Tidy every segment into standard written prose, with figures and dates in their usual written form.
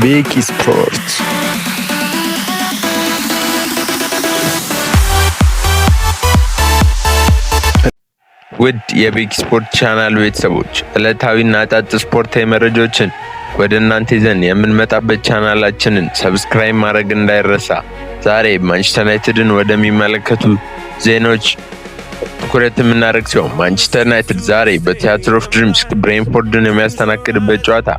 ቤኪ ስፖርት ውድ የቤኪ ስፖርት ቻናል ቤተሰቦች ዕለታዊና አጫጭር ስፖርታዊ መረጃዎችን ወደ እናንተ ይዘን የምንመጣበት ቻናላችንን ሰብስክራይብ ማድረግ እንዳይረሳ። ዛሬ ማንቸስተር ዩናይትድን ወደሚመለከቱ ዜናዎች ትኩረት የምናደርግ ሲሆን ማንቸስተር ዩናይትድ ዛሬ በቲያትር ኦፍ ድሪምስ ብሬንትፎርድን የሚያስተናግድበት ጨዋታ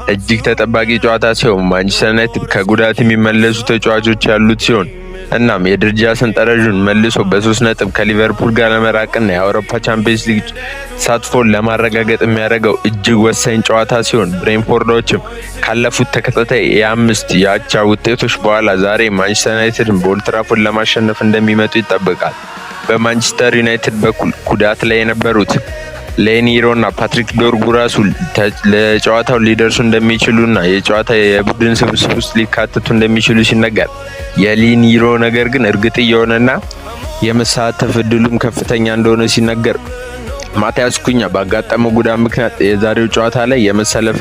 እጅግ ተጠባቂ ጨዋታ ሲሆን ማንቸስተር ዩናይትድ ከጉዳት የሚመለሱ ተጫዋቾች ያሉት ሲሆን እናም የደረጃ ሰንጠረዡን መልሶ በ3 ነጥብ ከሊቨርፑል ጋር ለመራቅና የአውሮፓ ቻምፒየንስ ሊግ ተሳትፎን ለማረጋገጥ የሚያደርገው እጅግ ወሳኝ ጨዋታ ሲሆን ብሬንትፎርዶችም ካለፉት ተከታታይ የአምስት የአቻ ውጤቶች በኋላ ዛሬ ማንቸስተር ዩናይትድን በኦልድ ትራፎርድ ለማሸነፍ እንደሚመጡ ይጠበቃል። በማንቸስተር ዩናይትድ በኩል ጉዳት ላይ የነበሩት ሌኒሮና ፓትሪክ ዶርጉ ራሱ ለጨዋታው ሊደርሱ እንደሚችሉና የጨዋታ የቡድን ስብስብ ውስጥ ሊካተቱ እንደሚችሉ ሲነገር የሌኒሮ ነገር ግን እርግጥ እየሆነና የመሳተፍ እድሉም ከፍተኛ እንደሆነ ሲነገር ማቲያስ ኩኛ ባጋጠመው ጉዳት ምክንያት የዛሬው ጨዋታ ላይ የመሰለፍ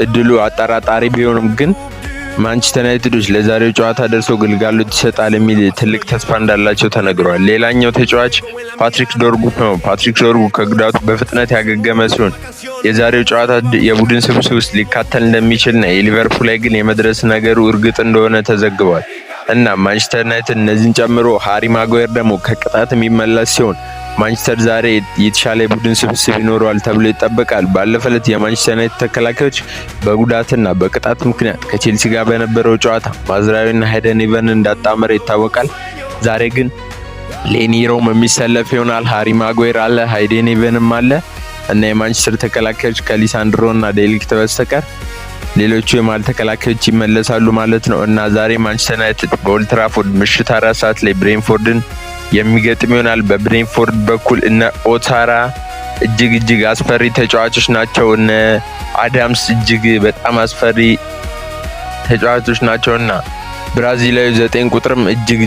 እድሉ አጠራጣሪ ቢሆንም ግን ማንቸስተር ዩናይትዶች ለዛሬው ጨዋታ ደርሶ ግልጋሎት ይሰጣል የሚል ትልቅ ተስፋ እንዳላቸው ተነግሯል። ሌላኛው ተጫዋች ፓትሪክ ዶርጉ ነው። ፓትሪክ ዶርጉ ከጉዳቱ በፍጥነት ያገገመ ሲሆን የዛሬው ጨዋታ የቡድን ስብስብ ውስጥ ሊካተል እንደሚችልና የሊቨርፑል ላይ ግን የመድረስ ነገሩ እርግጥ እንደሆነ ተዘግቧል። እና ማንቸስተር ዩናይትድ እነዚህን ጨምሮ ሃሪ ማጓየር ደግሞ ከቅጣት የሚመለስ ሲሆን ማንቸስተር ዛሬ የተሻለ ቡድን ስብስብ ይኖረዋል ተብሎ ይጠበቃል። ባለፈው ዕለት የማንቸስተር ዩናይትድ ተከላካዮች በጉዳትና በቅጣት ምክንያት ከቼልሲ ጋር በነበረው ጨዋታ ማዝራዊና ሃይደን ኢቨን እንዳጣመረ ይታወቃል። ዛሬ ግን ሌኒሮም የሚሰለፍ ይሆናል። ሃሪ ማጓየር አለ፣ ሃይደን ኢቨንም አለ እና የማንቸስተር ተከላካዮች ከሊሳንድሮና ዴሊክት በስተቀር ሌሎቹ የማል ተከላካዮች ይመለሳሉ ማለት ነው እና ዛሬ ማንቸስተር ዩናይትድ በኦልድ ትራፎርድ ምሽት 4 ሰዓት ላይ ብሬንትፎርድን የሚገጥም ይሆናል። በብሬንትፎርድ በኩል እነ ኦታራ እጅግ አስፈሪ ተጫዋቾች ናቸው። እነ አዳምስ እጅግ በጣም አስፈሪ ተጫዋቾች ናቸውና ብራዚላዊ 9 ቁጥርም እጅግ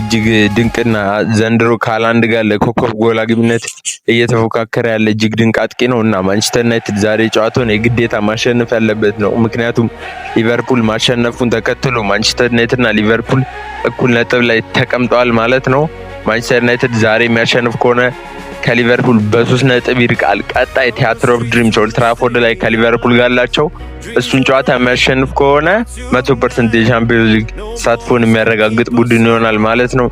ድንቅና ዘንድሮ ከሃላንድ ጋር ለኮከብ ጎል አግቢነት እየተፎካከረ ያለ እጅግ ድንቅ አጥቂ ነው እና ማንቸስተር ዩናይትድ ዛሬ ጨዋታውን የግዴታ ማሸነፍ ያለበት ነው። ምክንያቱም ሊቨርፑል ማሸነፉን ተከትሎ ማንቸስተር ዩናይትድና ሊቨርፑል እኩል ነጥብ ላይ ተቀምጠዋል ማለት ነው። ማንቸስተር ዩናይትድ ዛሬ የሚያሸንፍ ከሆነ ከሊቨርፑል በ3 ነጥብ ይርቃል። ቀጣይ ቲያትር ኦፍ ድሪምስ ኦልድ ትራፎርድ ላይ ከሊቨርፑል ጋር አላቸው። እሱን ጨዋታ የሚያሸንፍ ከሆነ 100% የቻምፒዮንስ ሊግ ተሳትፎን የሚያረጋግጥ ቡድን ይሆናል ማለት ነው።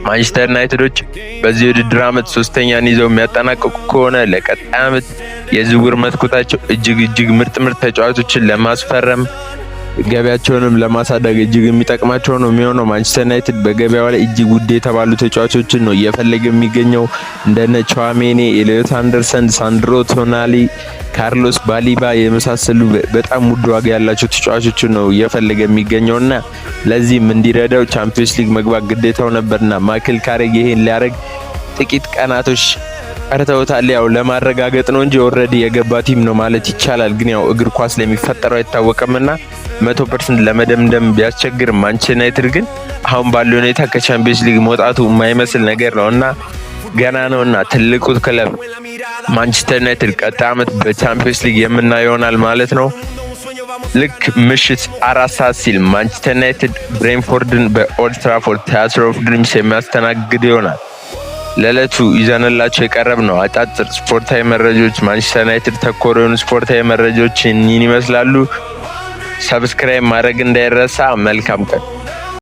ማንቸስተር ዩናይትዶች በዚህ ውድድር ዓመት 3ኛን ይዘው የሚያጠናቅቁ ከሆነ ለቀጣይ ዓመት የዝውውር መስኮታቸው እጅግ ምርጥ ተጫዋቾችን ለማስፈረም ገበያቸውንም ለማሳደግ እጅግ የሚጠቅማቸው ነው የሚሆነው። ማንቸስተር ዩናይትድ በገበያው ላይ እጅግ ውድ የተባሉ ተጫዋቾችን ነው እየፈለገ የሚገኘው እንደነ ቹዋሜኒ፣ ኤሊዮት አንደርሰን፣ ሳንድሮ ቶናሊ፣ ካርሎስ ባሊባ የመሳሰሉ በጣም ውድ ዋጋ ያላቸው ተጫዋቾችን ነው እየፈለገ የሚገኘውና ለዚህም እንዲረዳው ቻምፒየንስ ሊግ መግባት ግዴታው ነበርና ማይክል ካሬግ ይሄን ሊያደርግ ጥቂት ቀናቶች ቀርተውታል። ያው ለማረጋገጥ ነው እንጂ ኦልሬዲ የገባ ቲም ነው ማለት ይቻላል። ግን ያው እግር ኳስ ላይ የሚፈጠረው አይታወቅምና 100% ለመደምደም ቢያስቸግርም ማንቸስተር ዩናይትድ ግን አሁን ባለው ሁኔታ ከቻምፒየንስ ሊግ መውጣቱ የማይመስል ነገር ነውና ገና ነውና ትልቁ ክለብ ማንቸስተር ዩናይትድ ቀጣይ ዓመት በቻምፒየንስ ሊግ የምናየው ይሆናል ማለት ነው። ልክ ምሽት 4 ሰዓት ሲል ማንቸስተር ዩናይትድ ብሬንትፎርድን በኦልድ ትራፎርድ ቲያትር ኦፍ ድሪምስ የሚያስተናግድ ይሆናል። ለዕለቱ ይዘንላችሁ የቀረብ ነው አጫጭር ስፖርታዊ መረጃዎች ማንቸስተር ዩናይትድ ተኮር የሆኑ ስፖርታዊ መረጃዎች ይመስላሉ። ሰብስክራይብ ማድረግ እንዳይረሳ። መልካም ቀን።